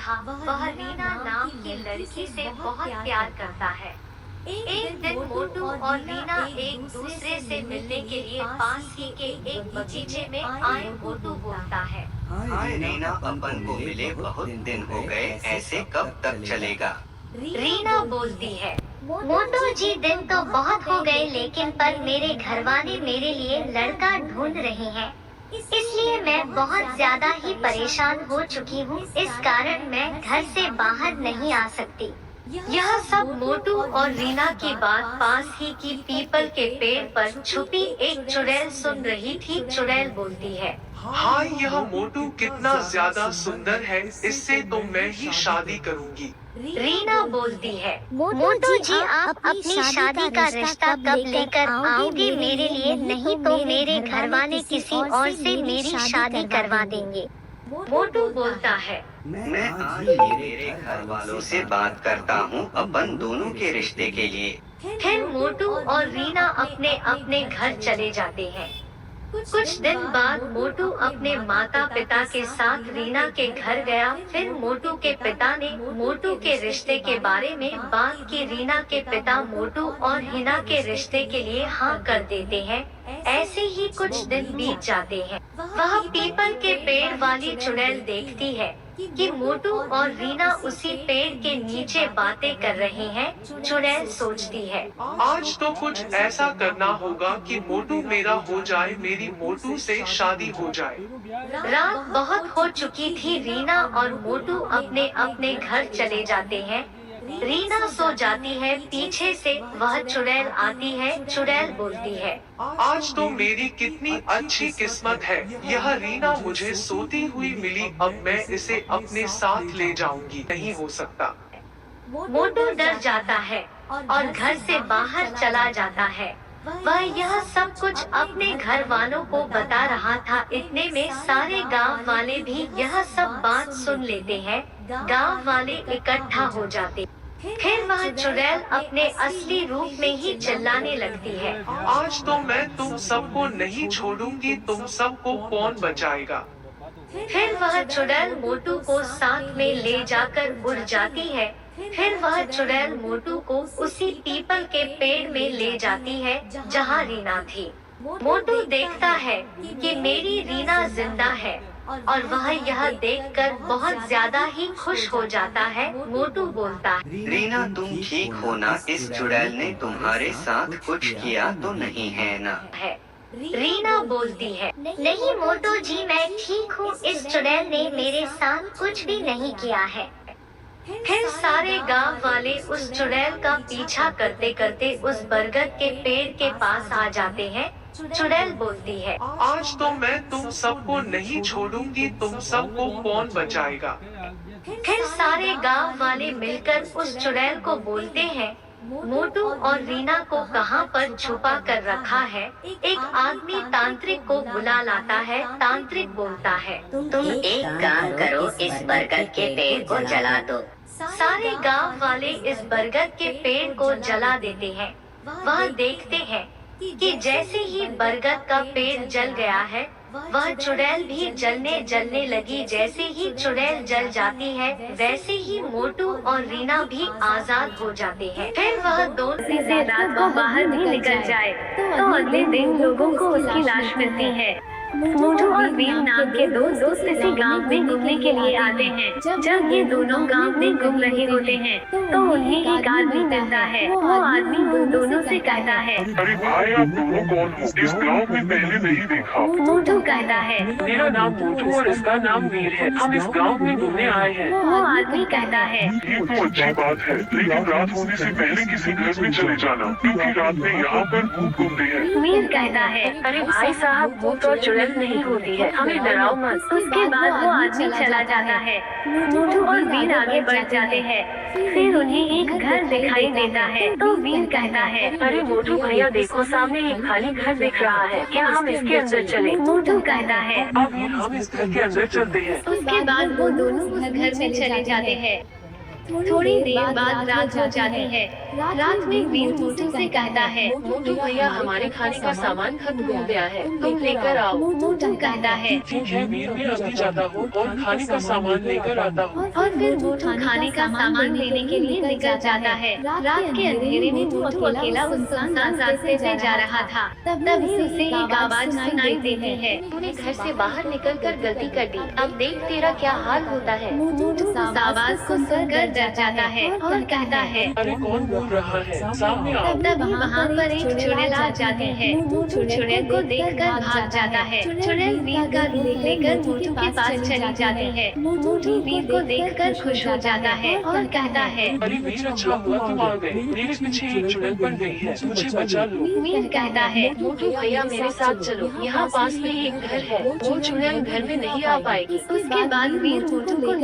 था वह रीना नाम की लड़की से बहुत प्यार करता है। एक दिन मोटू और रीना एक दूसरे से मिलने के लिए पास ही के एक बगीचे में आए। मोटू बोलता है, हाय रीना, अपन को मिले बहुत दिन हो गए, ऐसे कब तक चलेगा? रीना बोलती है, मोटू जी दिन तो बहुत हो गए, लेकिन पर मेरे घरवाले मेरे लिए लड़का ढूंढ रहे हैं, इसलिए मैं बहुत ज्यादा ही परेशान हो चुकी हूँ। इस कारण मैं घर से बाहर नहीं आ सकती। यह सब मोटू और रीना की बात पास ही की पीपल के पेड़ पर छुपी एक चुड़ैल सुन रही थी। चुड़ैल बोलती है, हाय, यह मोटू कितना ज्यादा सुंदर है, इससे तो मैं ही शादी करूंगी। रीना बोलती है, मोटू जी आप अपनी शादी का रिश्ता कब लेकर आओगे मेरे लिए? नहीं तो मेरे घर वाले किसी और से मेरी शादी करवा देंगे। मोटू बोलता है, मैं आज मेरे घर वालों से बात करता हूँ अपन दोनों के रिश्ते के लिए। फिर मोटू और रीना अपने अपने घर चले जाते हैं। कुछ दिन बाद मोटू अपने माता पिता के साथ रीना के घर गया। फिर मोटू के पिता ने मोटू के रिश्ते के बारे में बात की। रीना के पिता मोटू और रीना के रिश्ते के लिए हाँ कर देते हैं। ऐसे ही कुछ दिन बीत जाते हैं। वह पीपल के पेड़ वाली चुड़ैल देखती है कि मोटू और रीना उसी पेड़ के नीचे बातें कर रहे हैं। चुड़ैल सोचती है, आज तो कुछ ऐसा करना होगा कि मोटू मेरा हो जाए, मेरी मोटू से शादी हो जाए। रात बहुत हो चुकी थी। रीना और मोटू अपने अपने घर चले जाते हैं। रीना सो जाती है। पीछे से वह चुड़ैल आती है। चुड़ैल बोलती है, आज तो मेरी कितनी अच्छी किस्मत है, यह रीना मुझे सोती हुई मिली, अब मैं इसे अपने साथ ले जाऊंगी। नहीं हो सकता। मोटू डर जाता है और घर से बाहर चला जाता है। वह यह सब कुछ अपने घर वालों को बता रहा था। इतने में सारे गांव वाले भी यह सब बात सुन लेते हैं। गांव वाले इकट्ठा हो जाते। फिर वह चुड़ैल अपने असली रूप में ही चिल्लाने लगती है, आज तो मैं तुम सबको नहीं छोड़ूंगी, तुम सबको कौन बचाएगा? फिर वह चुड़ैल मोटू को साथ में ले जाकर उड़ जाती है। फिर वह चुड़ैल मोटू को उसी पीपल के पेड़ में ले जाती है जहाँ रीना थी। मोटू देखता है कि मेरी रीना जिंदा है और वह यह देखकर बहुत ज्यादा ही खुश हो जाता है। मोटू बोलता है, रीना तुम ठीक हो ना? इस चुड़ैल ने तुम्हारे साथ कुछ किया तो नहीं है ना? रीना बोलती है, नहीं मोटू जी मैं ठीक हूँ, इस चुड़ैल ने मेरे साथ कुछ भी नहीं किया है। फिर सारे गांव वाले उस चुड़ैल का पीछा करते करते उस बरगद के पेड़ के पास आ जाते हैं। चुड़ैल बोलती है, आज तो मैं तुम सबको नहीं छोड़ूंगी, तुम सबको कौन बचाएगा? फिर सारे गांव वाले मिलकर उस चुड़ैल को बोलते हैं, मोटू और रीना को कहाँ पर छुपा कर रखा है? एक आदमी तांत्रिक को बुला लाता है। तांत्रिक बोलता है, तुम एक काम करो, इस बरगद के पेड़ को जला दो। सारे गांव वाले इस बरगद के पेड़ को जला देते हैं। वह देखते हैं कि जैसे ही बरगद का पेड़ जल गया है, वह चुड़ैल भी जलने लगी। जैसे ही चुड़ैल जल जाती है, वैसे ही मोटू और रीना भी आजाद हो जाते हैं। फिर वह दोनों से रात को बाहर भी निकल जाए तो अगले दिन लोगों को उसकी लाश मिलती है। मोटू और वीर नाम के दो दोस्त इसी गांव में घूमने के लिए आते हैं। जब ये दोनों गांव में घूम रहे होते हैं तो उन्हें एक आदमी मिलता है। वो आदमी उन दोनों से कहता है, अरे भाई, आप दोनों कौन हो? इस गांव में पहले नहीं देखा। मोटू कहता है, मेरा नाम मोटू और इसका नाम वीर है, हम इस गांव में घूमने आए हैं। वो आदमी कहता है, ये तो अच्छी बात है, लेकिन रात होने से पहले किसी घर में चले जाना, क्योंकि रात में यहाँ पर भूत घूमते हैं। वीर कहता है, अरे भाई साहब, भूत और चुड़ैल नहीं होती है, हमें डराओ मत। उसके बाद वो आदमी चला जाता है। मोटू और वीर आगे बढ़ जाते हैं। फिर उन्हें एक घर दिखाई देता है तो वीर कहता है, अरे मोटू भैया देखो, सामने एक खाली घर दिख रहा है, क्या हम इसके अंदर चलें? मोटू कहता है, अब हम इस घर के अंदर चलते हैं। उसके बाद वो दोनों उस घर में चले जाते हैं। थोड़ी देर बाद रात हो जाती है। रात में वीर मोटू से कहता है, मोटू भैया हमारे खाने का सामान खत्म हो गया है, तुम लेकर आओ। मोटू कहता है। ठीक है वीर, मैं अभी जाता हूँ और खाने का सामान लेकर आता हूँ। और फिर मोटू खाने का सामान लेने के लिए निकल जाता है। रात के अंधेरे में मोटू अकेला उस सुनसान रास्ते से जा रहा था। तभी उसे एक आवाज सुनाई देती है। तूने घर से बाहर निकलकर गलती कर दी, अब देख तेरा क्या हाल होता है। मोटू उस आवाज को सुनकर डर जाता है और कहता है। अरे कौन बोल रहा है, सामने आओ। तभी वहाँ पर एक चुड़ैल आ जाती है। मोटू चुड़ैल को देखकर भाग जाता है। चुड़ैल वीर का रूप लेकर मोटू के पास चली जाती है। मोटू वीर को देखकर खुश हो जाता है और कहता है। अरे वीर, अच्छा हुआ तुम आ गए, मेरे पीछे एक चुड़ैल पड़ गई है, मुझे बचा लो। वीर कहता है। मोटू भैया मेरे साथ चलो, यहाँ पास में ही एक घर है, वो चुड़ैल घर में नहीं आ पाएगी। उसके बाद वीर मोटू को